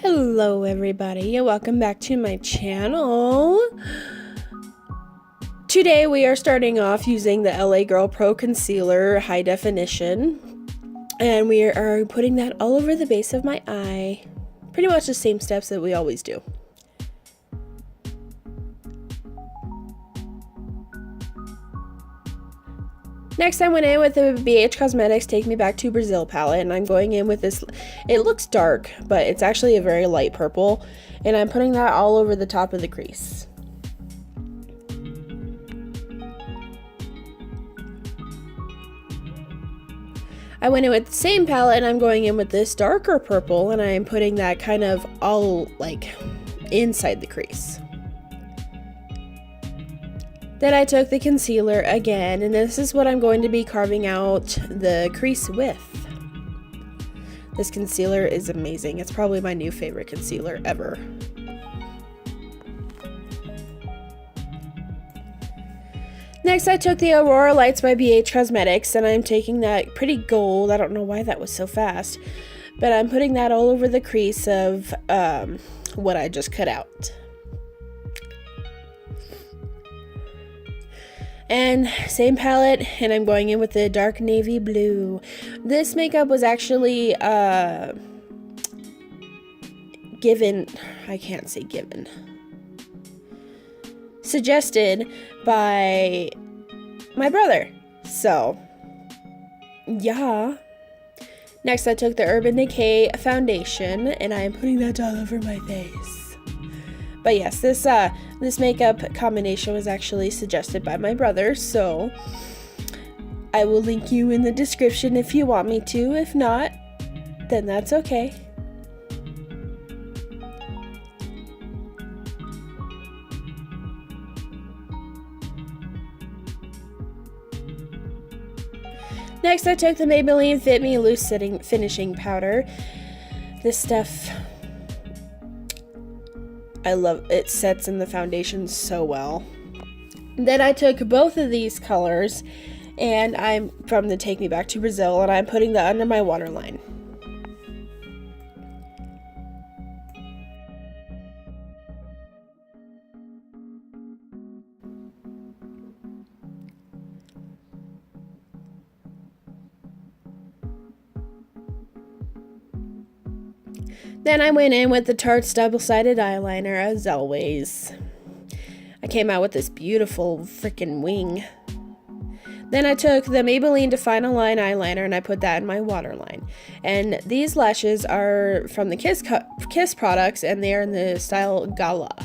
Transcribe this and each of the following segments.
Hello everybody and welcome back to my channel. Today we are starting off using the LA Girl Pro Concealer High Definition, and we are putting that all over the base of my eye. Pretty much the same steps that we always do. Next, I went in with the BHcosmetics Take Me Back to Brazil palette, and I'm going in with this. It looks dark, but it's actually a very light purple, and I'm putting that all over the top of the crease. I went in with the same palette, and I'm going in with this darker purple, and I'm putting that kind of all like inside the crease. Then I took the concealer again, and this is what I'm going to be carving out the crease with. This concealer is amazing. It's probably my new favorite concealer ever. Next, I took the Aurora Lights by BHcosmetics, and I'm taking that pretty gold. I don't know why that was so fast, but I'm putting that all over the crease of what I just cut out. And same palette, and I'm going in with the dark navy blue. This makeup was actually suggested by my brother. So, yeah. Next, I took the Urban Decay foundation, and I am putting that all over my face. But yes, this makeup combination was actually suggested by my brother, so I will link you in the description if you want me to. If not, then that's okay. Next, I took the Maybelline Fit Me Loose Finishing Powder. This stuff, I love it. Sets in the foundation so well. Then I took both of these colors, and I'm from the Take Me Back to Brazil, and I'm putting that under my waterline. Then I went in with the Tarte's double-sided eyeliner, as always. I came out with this beautiful freaking wing. Then I took the Maybelline Define Line eyeliner, and I put that in my waterline. And these lashes are from the KISSProducts, and they are in the style Gala.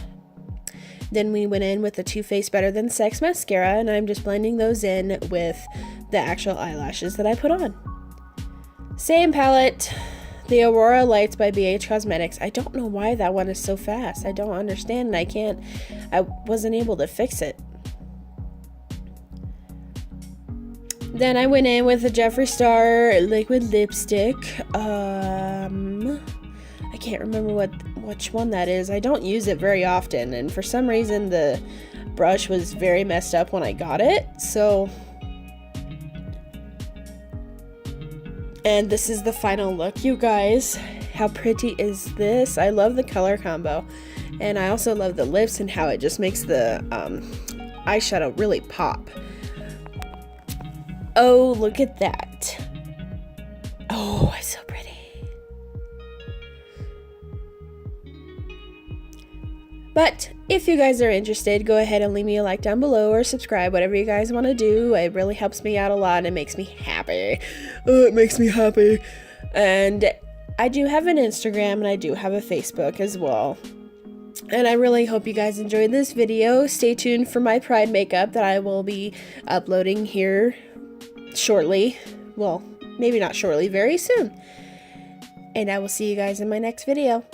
Then we went in with the Too Faced Better Than Sex mascara, and I'm just blending those in with the actual eyelashes that I put on. Same palette. The Aurora Lights by BHcosmetics. I don't know why that one is so fast. I don't understand, and I wasn't able to fix it. Then I went in with the Jeffree Star liquid lipstick. I can't remember which one that is. I don't use it very often, and for some reason the brush was very messed up when I got it, so. And this is the final look, you guys. How pretty is this? I love the color combo. And I also love the lips and how it just makes the eyeshadow really pop. Oh, look at that. Oh, it's so pretty. But if you guys are interested, go ahead and leave me a like down below or subscribe, whatever you guys want to do. It really helps me out a lot and it makes me happy. Oh, it makes me happy. And I do have an Instagram and I do have a Facebook as well. And I really hope you guys enjoyed this video. Stay tuned for my Pride makeup that I will be uploading here shortly. Well, maybe not shortly, very soon. And I will see you guys in my next video.